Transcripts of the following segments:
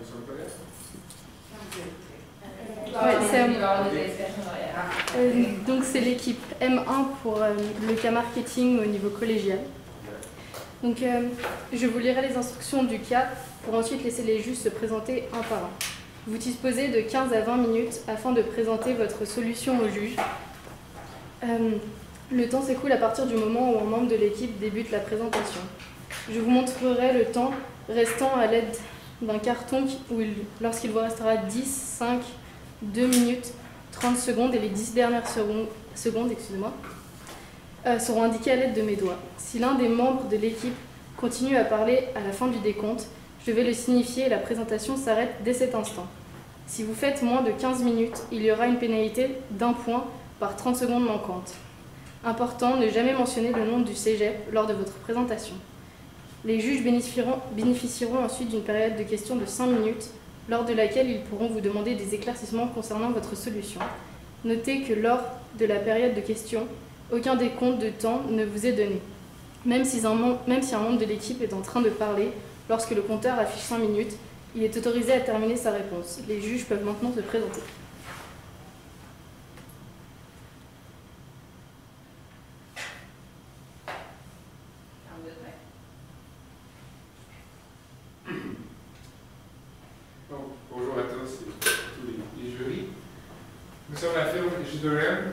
sommes prêts? Donc c'est l'équipe M1 pour le cas marketing au niveau collégial. Donc je vous lirai les instructions du cas pour ensuite laisser les juges se présenter un par un. Vous disposez de 15 à 20 minutes afin de présenter votre solution au juge. Le temps s'écoule à partir du moment où un membre de l'équipe débute la présentation. Je vous montrerai le temps restant à l'aide d'un carton lorsqu'il vous restera 10, 5, 2 minutes, 30 secondes et les 10 dernières secondes seront indiquées à l'aide de mes doigts. Si l'un des membres de l'équipe continue à parler à la fin du décompte, je vais le signifier et la présentation s'arrête dès cet instant. Si vous faites moins de 15 minutes, il y aura une pénalité d'1 point par 30 secondes manquantes. Important, ne jamais mentionner le nom du cégep lors de votre présentation. Les juges bénéficieront ensuite d'une période de questions de 5 minutes, lors de laquelle ils pourront vous demander des éclaircissements concernant votre solution. Notez que lors de la période de questions, aucun décompte de temps ne vous est donné. Même si un membre de l'équipe est en train de parler, lorsque le compteur affiche 5 minutes, il est autorisé à terminer sa réponse. Les juges peuvent maintenant se présenter. Bonjour à tous et tous les jurys. Nous sommes la firme J2M.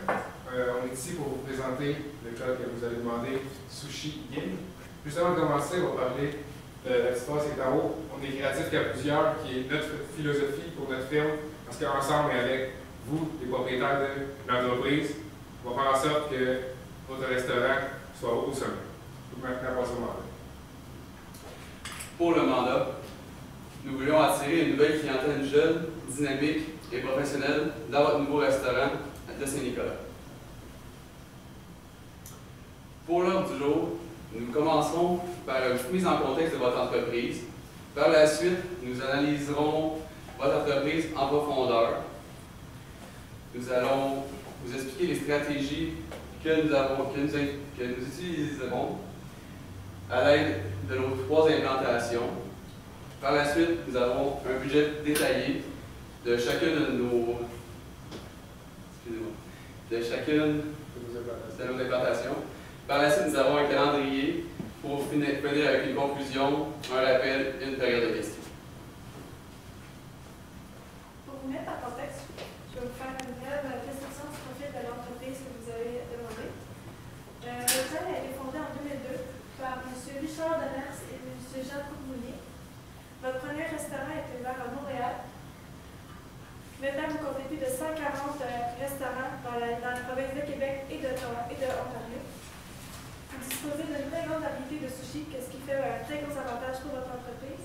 On est ici pour vous présenter le cas que vous avez demandé, Sushi Yin. Juste avant de commencer, on va parler de la petite phrase qui est en haut. On est créatif qu'à plusieurs, qui est notre philosophie pour notre firme, parce qu'ensemble et avec vous, les propriétaires de l'entreprise, on va faire en sorte que votre restaurant soit au sommet. Donc maintenant, passons au mandat. Pour le mandat, nous voulons attirer une nouvelle clientèle jeune, dynamique et professionnelle dans votre nouveau restaurant de Saint-Nicolas. Pour l'ordre du jour, nous commencerons par une mise en contexte de votre entreprise. Par la suite, nous analyserons votre entreprise en profondeur. Nous allons vous expliquer les stratégies que nous utiliserons à l'aide de nos 3 implantations. Par la suite, nous avons un budget détaillé de chacune de nos implantations. Par la suite, nous avons un calendrier pour finir avec une conclusion, un rappel et une période de questions. Pour vous mettre en contexte, je vais vous faire une brève description du profil de l'entreprise que vous avez demandé. L'hôtel a été fondé en 2002 par M. Richard Demers et M. Jean Courmounier. Votre premier restaurant a été ouvert à Montréal. Maintenant, vous comptez plus de 140 restaurants dans la province de Québec et de Ontario. Vous disposez d'une très grande variété de sushis, ce qui fait un très gros avantage pour votre entreprise.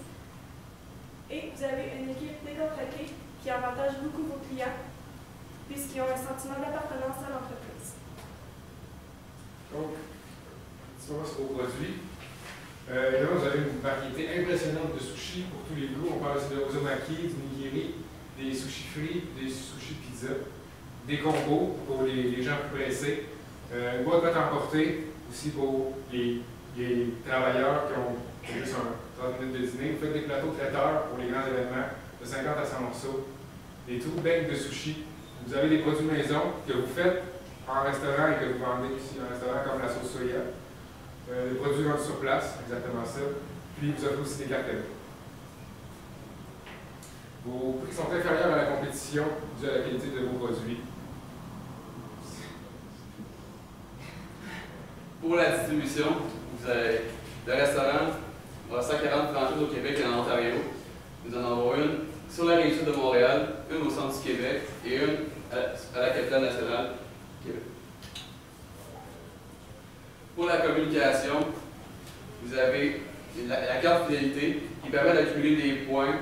Et vous avez une équipe décontractée qui avantage beaucoup vos clients, puisqu'ils ont un sentiment d'appartenance à l'entreprise. Donc, si on va sur vos produits, évidemment, vous avez une variété impressionnante de sushis pour tous les goûts. On parle aussi de ozomaki, du nigiri, des sushis frits, des sushis pizza, des combos pour les gens plus pressés, une boîte à emporter aussi pour les travailleurs qui ont juste 30 minutes de dîner. Vous faites des plateaux traiteurs pour les grands événements de 50 à 100 morceaux, des trous becs de sushis. Vous avez des produits maison que vous faites en restaurant et que vous vendez ici en restaurant, comme la sauce soya. Les produits vendus sur place, exactement ça. Puis vous offrez aussi des cartes cadeaux. Vos prix sont inférieurs à la compétition dû à la qualité de vos produits. Pour la distribution, vous avez le restaurant a 140 franchises au Québec et en Ontario. Nous en avons une sur la rive sud de Montréal, une au centre du Québec et une à la capitale nationale, Québec. Pour la communication, vous avez la carte fidélité qui permet d'accumuler des points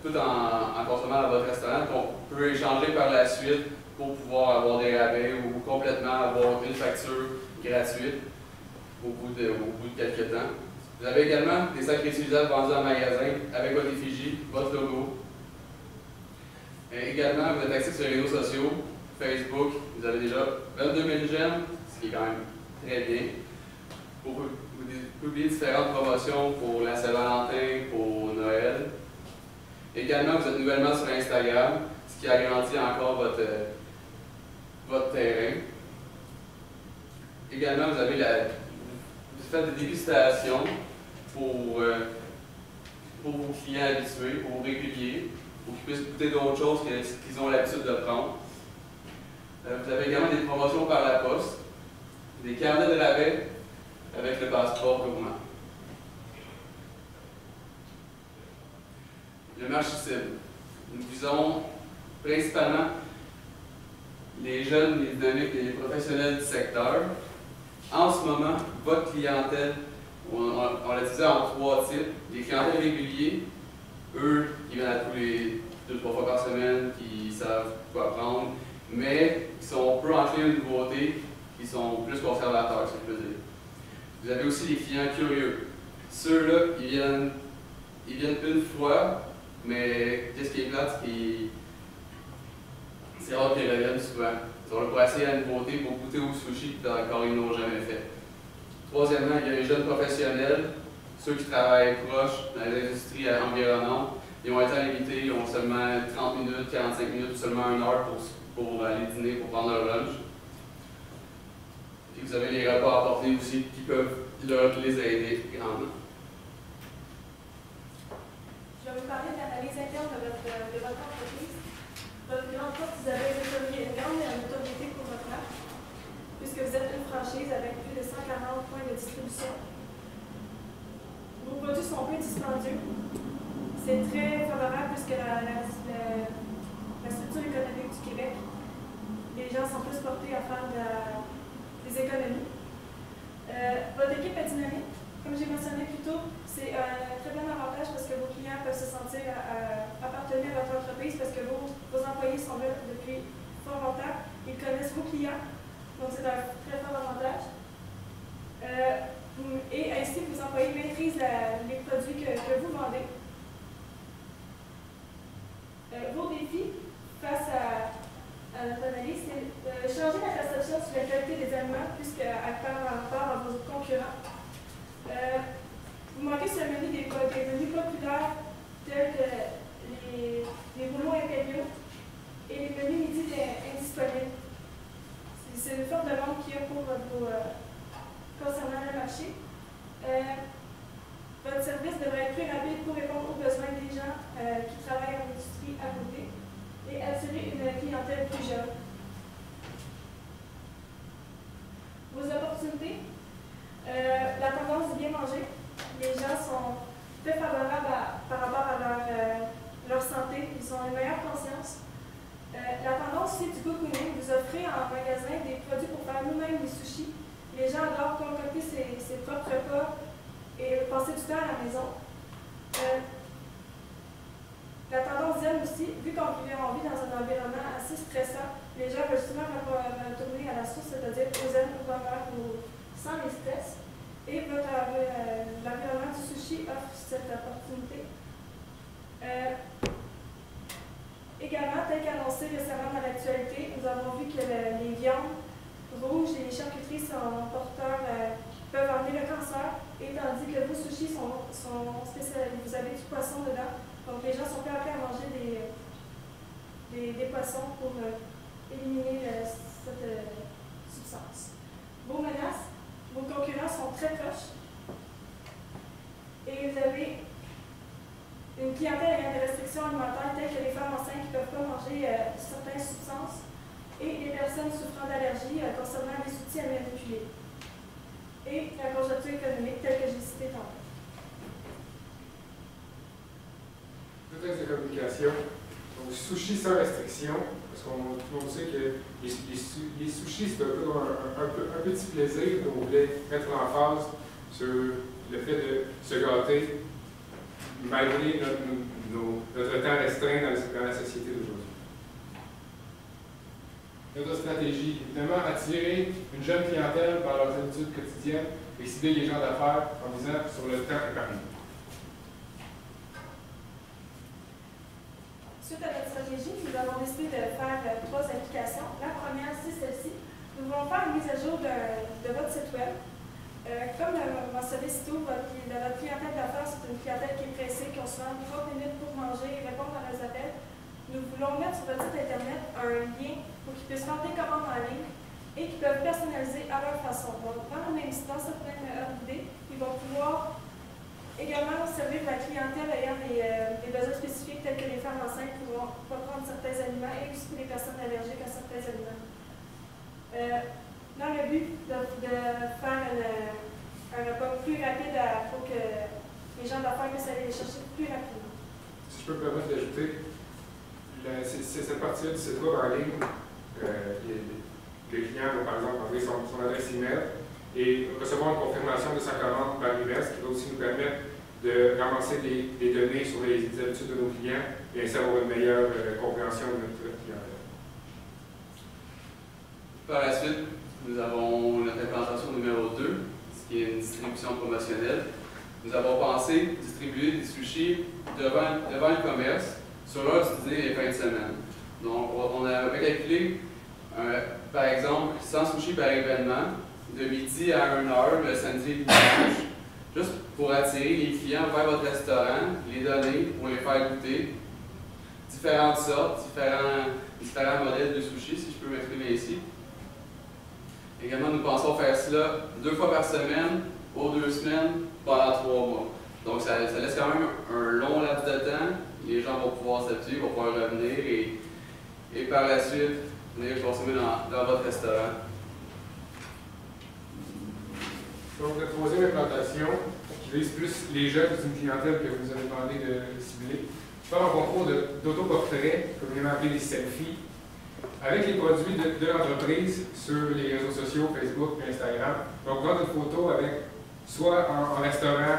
tout en consommant à votre restaurant qu'on peut échanger par la suite pour pouvoir avoir des rabais ou complètement avoir une facture gratuite au bout de quelques temps. Vous avez également des sacs réutilisables vendus en magasin avec votre effigie, votre logo. Et également, vous êtes actif sur les réseaux sociaux, Facebook, vous avez déjà 22 000 j'aime, ce qui est quand même très bien. Pour publier différentes promotions pour la Saint-Valentin, pour Noël. Également, vous êtes nouvellement sur Instagram, ce qui agrandit encore votre terrain. Également, vous faites des dégustations pour vos clients habitués, pour vos réguliers, pour qu'ils puissent goûter d'autres choses qu'ils ont l'habitude de prendre. Vous avez également des promotions par la poste, des carnets de rabais avec le passeport gourmand. Le marché cible. Nous visons principalement les jeunes, les dynamiques et les professionnels du secteur. En ce moment, votre clientèle, on la disait en 3 types. Les clientèles réguliers, eux, qui viennent à tous les 2-3 fois par semaine, qui savent quoi prendre, mais qui sont peu enclins aux nouveautés, qui sont plus conservateurs, si je peux dire. Vous avez aussi les clients curieux. Ceux-là, ils viennent une fois, mais qu'est-ce qui est plate, c'est rare qu'ils reviennent souvent. Ils sont là pour essayer la nouveauté, pour goûter au sushi, puis encore ils ne l'ont jamais fait. Troisièmement, il y a les jeunes professionnels, ceux qui travaillent proches dans les industries environnantes. Ils ont été invités, ils ont seulement 30 minutes, 45 minutes ou seulement 1 heure pour aller dîner, pour prendre leur lunch. Puis vous avez les repas à porter aussi qui peuvent les aider grandement. Je vais vous parler de l'analyse interne de votre entreprise. Votre grande force, vous avez une grande notoriété pour votre marque, puisque vous êtes une franchise avec plus de 140 points de distribution. Vos produits sont peu dispendieux. C'est très favorable puisque la structure économique du Québec, les gens sont plus portés à faire des économies. Votre équipe est dynamique. Comme j'ai mentionné plus tôt, c'est un très bon avantage parce que vos clients peuvent se sentir appartenir à votre entreprise parce que vos employés sont là depuis fort longtemps. Ils connaissent vos clients, donc c'est un très fort avantage. Et ainsi, vos employés maîtrisent les produits que vous vendez. Vos défis face à notre analyse, c'est changer la perception sur la qualité des aliments puisqu'elle part en rapport à vos concurrents. Vous manquez sur le menu des menus populaires tels que les rouleaux impériaux et les menus midi indisponibles. C'est une forme de demande qu'il y a concernant le marché. Votre service devrait être plus rapide pour répondre aux besoins des gens qui travaillent en industrie à côté et attirer une clientèle plus jeune. Vos opportunités. La tendance du bien manger. Les gens sont très favorables par rapport à leur santé. Ils ont une meilleure conscience. La tendance aussi du cocooning. Vous offrez en magasin des produits pour faire nous-mêmes des sushis. Les gens adorent concocter ses propres repas et passer du temps à la maison. La tendance zen aussi, vu qu'on vit dans un environnement assez stressant, les gens veulent souvent retourner à la source, c'est-à-dire au zen, au bonheur, sans les stress. Et l'environnement du sushi offre cette opportunité. Également, tel qu'annoncé récemment dans l'actualité, nous avons vu que les viandes rouges et les charcuteries sont porteurs, peuvent amener le cancer, et tandis que vos sushis sont spécialisés. Vous avez du poisson dedans, donc les gens sont plus appelés à manger des poissons pour éliminer cette substance. Vos menaces. Vos concurrents sont très proches et vous avez une clientèle ayant des restrictions alimentaires telles que les femmes enceintes qui ne peuvent pas manger certaines substances et les personnes souffrant d'allergies concernant les outils à manipuler et la conjoncture économique telle que j'ai cité tantôt. Tout texte de communication. Donc, sushi sans restriction, parce qu'on tout le monde sait que les sushis, c'est un petit plaisir. Donc, on voulait mettre l'emphase sur le fait de se gâter malgré notre temps restreint dans la société d'aujourd'hui. Notre stratégie, évidemment, attirer une jeune clientèle par leurs habitudes quotidiennes et cibler les gens d'affaires en misant sur le temps épargné. Suite à notre stratégie, nous avons décidé de faire 3 applications. La première, c'est celle-ci. Nous voulons faire une mise à jour de votre site web. Comme mentionné si tôt, notre clientèle d'affaires, c'est une clientèle qui est pressée, qui ont souvent 30 minutes pour manger et répondre à leurs appels. Nous voulons mettre sur votre site Internet un lien pour qu'ils puissent faire des commandes en ligne et qu'ils peuvent personnaliser à leur façon. Donc, dans le même instant, cette même heure d'idée, ils vont pouvoir également servir la clientèle ayant des besoins spécifiques tels que les femmes enceintes qui vont pas prendre certains aliments et aussi pour les personnes allergiques à certains aliments. Dans le but de faire un repas plus rapide pour que les gens d'affaires puissent aller les chercher plus rapidement. Si je peux me permettre d'ajouter, c'est cette partie-là du site web en ligne, le client va par exemple envoyer son adresse email et recevoir une confirmation de sa commande par email, ce qui va aussi nous permettre de ramasser des données sur les habitudes de nos clients et ainsi avoir une meilleure compréhension de notre clientèle. Par la suite, nous avons notre implantation numéro 2, ce qui est une distribution promotionnelle. Nous avons pensé distribuer des sushis devant le commerce sur l'heure du dîner et fin de semaine. Donc, on a calculé, par exemple, 100 sushis par événement, de midi à 1h, le samedi et le dimanche, juste pour attirer les clients vers votre restaurant, les donner, pour les faire goûter différentes sortes, différents modèles de sushis, si je peux m'exprimer ici. Également, nous pensons faire cela 2 fois par semaine, aux 2 semaines, pendant 3 mois. Donc, ça laisse quand même un long laps de temps. Les gens vont pouvoir s'habituer, vont pouvoir revenir et par la suite, venir consommer dans votre restaurant. Donc, la troisième implantation, qui vise plus les jeunes, c'est une clientèle que vous avez demandé de cibler. Faire un concours d'autoportrait, communément appelé des selfies, avec les produits de l'entreprise sur les réseaux sociaux, Facebook et Instagram. Donc, prendre une photo avec, soit en restaurant,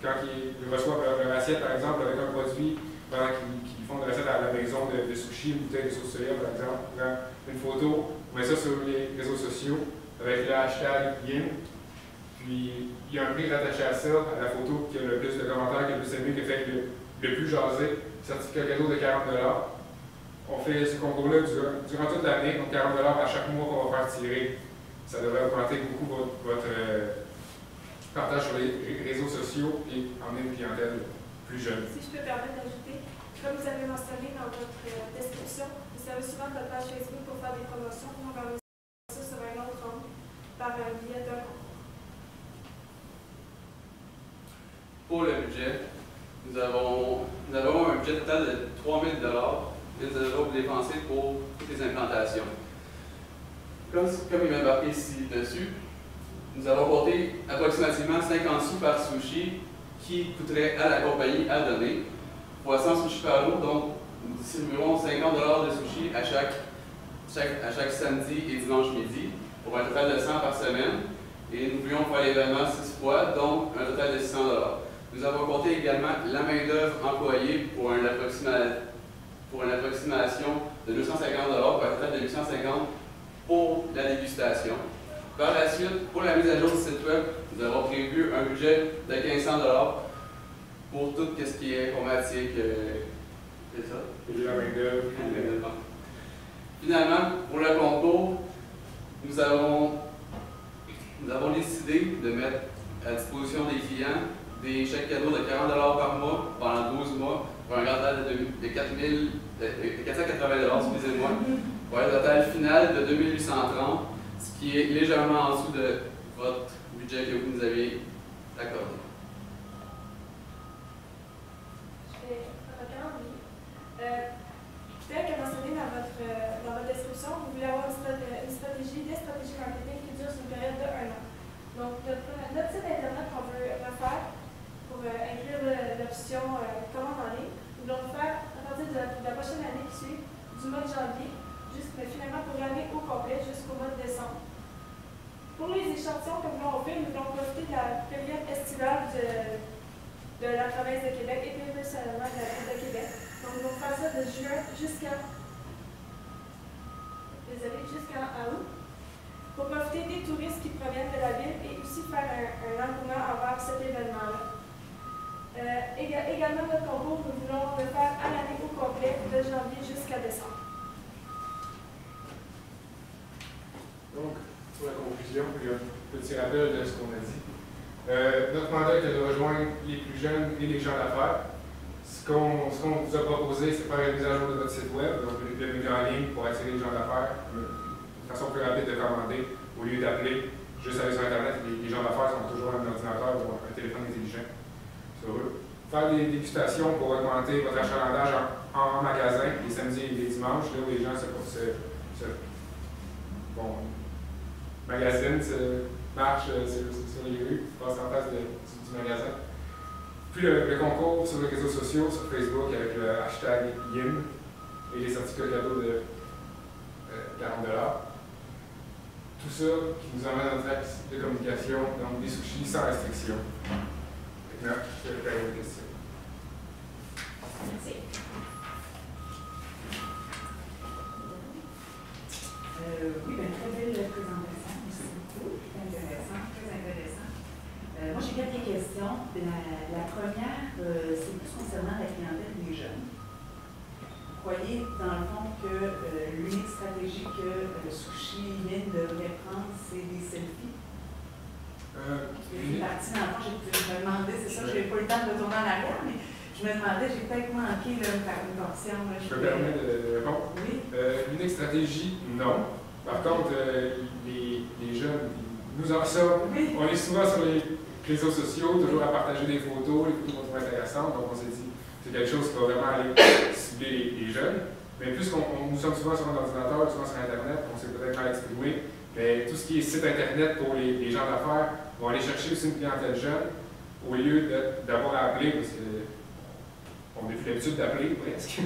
quand ils reçoivent leur assiette, par exemple, avec un produit, pendant qu'ils font une recette à la maison de sushi, une bouteille de sauce soya, par exemple, prend une photo, on met ça sur les réseaux sociaux avec le hashtag YIN. Puis, il y a un prix rattaché à ça, à la photo qui a le plus de commentaires, qui a le plus aimé, qui a fait le plus jasé, certificat cadeau de 40 $. On fait ce concours-là durant toute l'année, donc 40 $ à chaque mois qu'on va faire tirer. Ça devrait augmenter beaucoup votre partage sur les réseaux sociaux et emmener une clientèle plus jeune. Si je peux permettre d'ajouter, comme vous avez mentionné dans votre description, vous savez souvent notre page Facebook pour faire des promotions, pour organiser ça sur un autre angle par un biais d'un concours. Pour le budget, nous avons un budget total de 3 000 $. Nous allons dépenser pour toutes les implantations. Comme il m'a marqué ici dessus, nous avons compté approximativement 50 sous par sushi qui coûterait à la compagnie à donner. Pour 100 sushis par jour, donc nous distribuerons 50 $ de sushis à chaque samedi et dimanche midi, pour un total de 100 par semaine. Et nous voulions faire l'événement 6 fois, donc un total de 600 $. Nous avons compté également la main-d'œuvre employée pour une approximation de 250 $, pour un total de 850 pour la dégustation. Par la suite, pour la mise à jour du site web, nous avons prévu un budget de 1500 $ pour tout ce qui est informatique. C'est ça? Et la main-d'œuvre. Finalement, pour le concours, nous avons décidé de mettre à disposition des clients des chèques cadeaux de 40 $ par mois pendant 12 mois pour un grand total de 480 $, excusez-moi, pour un total final de 2830 $, ce qui est légèrement en dessous de votre budget que vous nous avez accordé. Tel que mentionné dans votre description, vous voulez avoir des stratégies marketing qui durent sur une période de 1 an. Donc, notre site Internet qu'on veut refaire pour inclure l'option commande en ligne, nous voulons le faire à partir de la prochaine année qui suit, du mois de janvier, mais finalement pour l'année au complet jusqu'au mois de décembre. Pour les échantillons que nous voulons offrir, nous voulons profiter de la période estivale de la province de Québec et plus personnellement de la ville de Québec. Donc, nous allons faire ça de juin jusqu'à août pour profiter des touristes qui proviennent de la ville et aussi faire un engouement envers cet événement-là. Également, notre concours, nous voulons le faire à l'année au complet, de janvier jusqu'à décembre. Donc, pour la conclusion, il y a petit rappel de ce qu'on a dit. Notre mandat était de rejoindre les plus jeunes et les gens d'affaires. Ce qu'on vous a proposé, c'est de faire une mise à jour de notre site web, donc le média en ligne pour attirer les gens d'affaires, une façon plus rapide de commander au lieu d'appeler juste aller sur Internet. Les gens d'affaires ont toujours un ordinateur ou un téléphone intelligent sur eux. Faire des dégustations pour augmenter votre achalandage en magasin les samedis et les dimanches, là où les gens magasinent, marchent sur les rues, passent en face du magasin. Puis le concours sur les réseaux sociaux, sur Facebook avec le hashtag YIN et les certificats cadeaux de 40 $. Tout ça qui nous amène à notre axe de communication, donc des sushis sans restriction. Maintenant, je vais répondre aux questions. Merci. Oui, très belle présentation. Merci beaucoup. Très intéressant, très intéressant. Moi, j'ai quelques questions. La première, c'est plus concernant la clientèle des jeunes. Vous croyez, dans le fond, que l'unique stratégie que Sushi Yin devrait prendre, c'est des selfies? Une partie, dans le fond, je me demandais, c'est ça, je n'ai pas eu le temps de retourner en arrière, mais je me demandais, j'ai peut-être manqué par une portion. Je me permets de répondre. Oui. L'unique stratégie, non. Par contre, les jeunes, nous en sommes. Oui. On est souvent sur les réseaux sociaux, toujours à partager des photos, les photos qu'on trouve intéressantes, donc on s'est dit c'est quelque chose qui va vraiment aller cibler les jeunes. Mais puisqu'on nous sommes souvent sur un ordinateur, souvent sur Internet, on s'est peut-être mal exprimé, mais tout ce qui est site Internet pour les gens d'affaires vont aller chercher aussi une clientèle jeune au lieu d'avoir à appeler, parce qu'on a plus l'habitude d'appeler presque.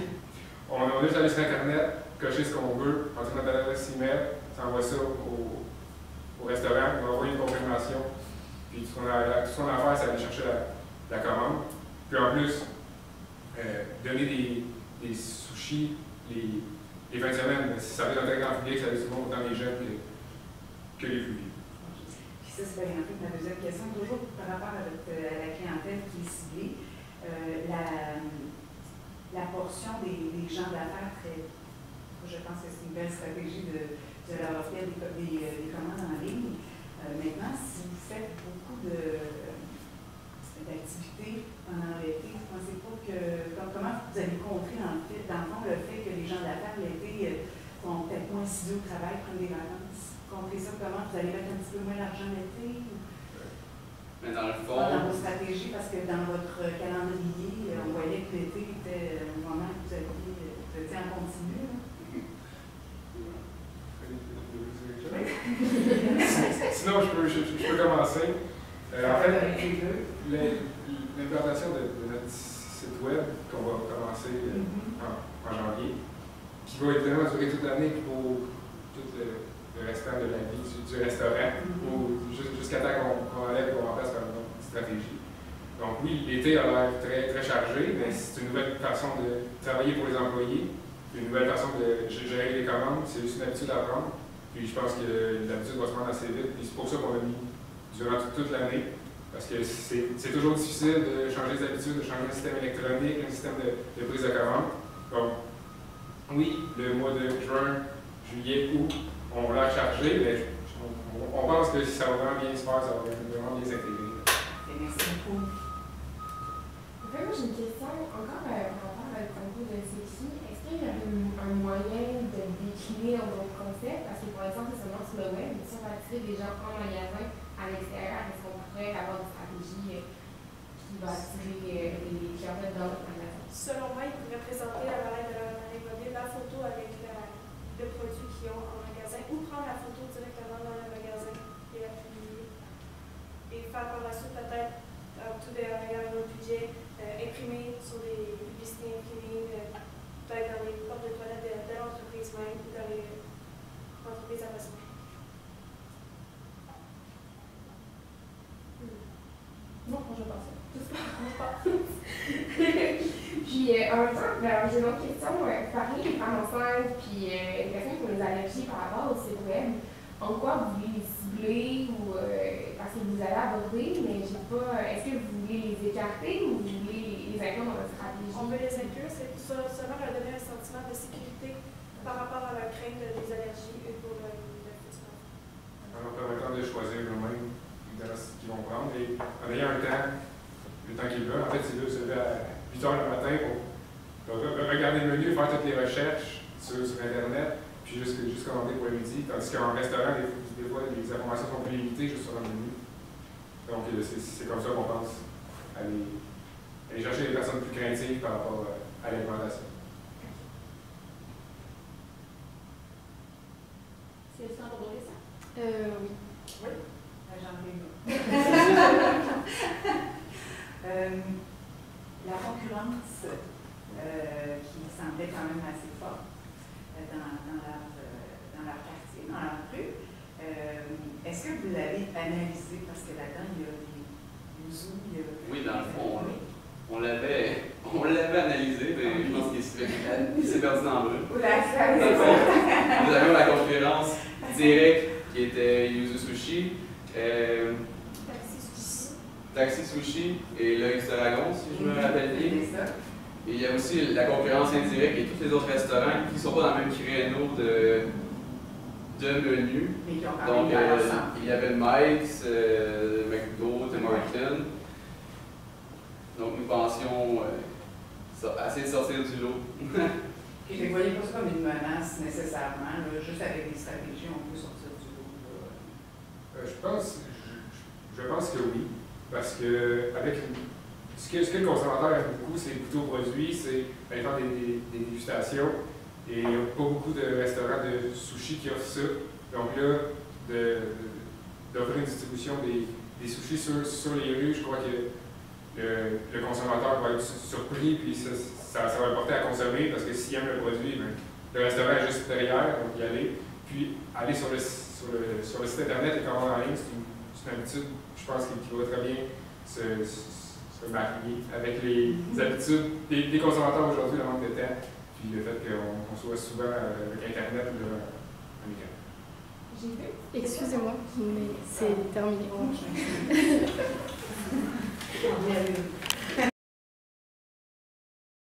On a juste aller sur Internet, cocher ce qu'on veut, entrer notre adresse email, s'envoie ça au restaurant, on va envoyer une confirmation. Puis tout ce qu'on a à faire, c'est aller chercher la commande. Puis en plus, donner des sushis les fins de semaine. Si ça veut dans un grand public, ça veut souvent autant les jeunes que les plus vieux. Puis ça, c'est bien en fait ma deuxième question, toujours par rapport à la clientèle qui est ciblée. La portion des gens d'affaires, je pense que c'est une belle stratégie de leur offrir des commandes en ligne. Maintenant, si vous faites beaucoup d'activités pendant l'été, vous ne pensez pas que, comment vous avez compris dans le fond le fait que les gens d'affaires l'été sont peut-être moins assidus au travail, prennent des vacances? Vous comprenez ça comment? Vous allez mettre un petit peu moins d'argent l'été? Mais dans le fond... Dans vos stratégies, parce que dans votre calendrier, on voyait que l'été était un moment que vous étiez en continu. Sinon, je peux commencer. En fait, l'implantation de notre site web qu'on va commencer en janvier, qui va évidemment durer toute l'année pour tout le restant de la vie du restaurant, jusqu'à temps qu'on enlève et qu'on remplace par une autre stratégie. Donc oui, l'été a l'air très, très chargé, mais c'est une nouvelle façon de travailler pour les employés, une nouvelle façon de gérer les commandes, c'est juste une habitude à prendre. Puis je pense que l'habitude va se rendre assez vite. Puis c'est pour ça qu'on l'a mis durant toute l'année. Parce que c'est toujours difficile de changer les habitudes, de changer un système électronique, un système de prise de commande. Donc, oui, le mois de juin, juillet, août, on va la charger, mais on pense que ça va vraiment bien se faire, ça va vraiment bien s'intégrer. Merci beaucoup. Moi, j'ai une question encore par rapport à le concours de Sushi. Est-ce qu'il y a un moyen de décliner notre concept? Parce que, par exemple, c'est seulement sur le web, mais si on va attirer des gens en magasin à l'extérieur, est-ce qu'on pourrait avoir une stratégie qui va attirer les clientèles dans notre magasin? Selon moi, ils pourraient présenter à l'aide de leur appareil mobile la photo avec le produit qu'ils ont en magasin ou prendre la photo directement dans le magasin et la publier. Et faire par la suite peut-être, tout derrière notre budget, imprimer sur des publicités imprimées, peut-être dans les portes de toilettes de l'entreprise même ou dans les entreprises à façon. Non, je pense ça. Puis, en même temps, j'ai une autre question. Vous parlez des femmes enceintes, puis les personnes qui ont des allergies par rapport au site web. En quoi vous voulez les cibler ou parce que vous allez aborder, mais j'ai pas. Est-ce que vous voulez les écarter ou vous voulez les inclure dans votre stratégie? On veut les inclure, c'est seulement leur donner un sentiment de sécurité par rapport à leur crainte des allergies et pour le futur. en leur permettant de choisir eux-mêmes ce qu'ils vont prendre et en ayant le temps qu'ils veulent. En fait, c'est de se lever à 8 h le matin pour regarder le menu, faire toutes les recherches sur Internet, puis juste commander pour le midi. Tandis qu'en restaurant, des fois, les informations sont plus limitées juste sur le menu. Donc, c'est comme ça qu'on pense à aller chercher des personnes plus craintives par rapport à l'alimentation. C'est le temps pour d'autres questions? Oui. Oui, j'en ai une. La concurrence qui semblait quand même assez forte dans leur quartier, dans leur rue, est-ce que vous l'avez analysé? Parce que là-dedans, il y a des yuzu, il y a... Oui, dans le fond, on l'avait analysé, mais je pense qu'il s'est perdu dans le bruit. Nous avions la conférence directe qui était Yuzu Sushi, Taxi Sushi et l'Œil du Dragon, si je me rappelle bien. Et il y a aussi la concurrence indirecte et tous les autres restaurants qui ne sont pas dans le même créneau de menus. Donc, il y avait le Mike's, McDo, Tim Hortons. Donc, nous pensions essayer de sortir du lot. Et vous ne voyez pas ça comme une menace nécessairement, là, juste avec des stratégies, on peut sortir du lot. Je pense que oui, parce que avec ce que le consommateur aime beaucoup, c'est goûter aux produits, c'est faire des dégustations. Et il n'y a pas beaucoup de restaurants de sushi qui offrent ça. Donc là, d'offrir une distribution des sushis sur les rues, je crois que le consommateur va être surpris, puis ça va le porter à consommer, parce que s'il aime le produit, ben, le restaurant est juste derrière, donc y aller. Puis aller sur le site internet et commander en ligne, c'est une habitude, je pense, qui va très bien se marier avec les habitudes des consommateurs aujourd'hui, le manque de temps, puis le fait qu'on soit souvent avec Internet ou en écran. Excusez-moi, mais c'est terminé.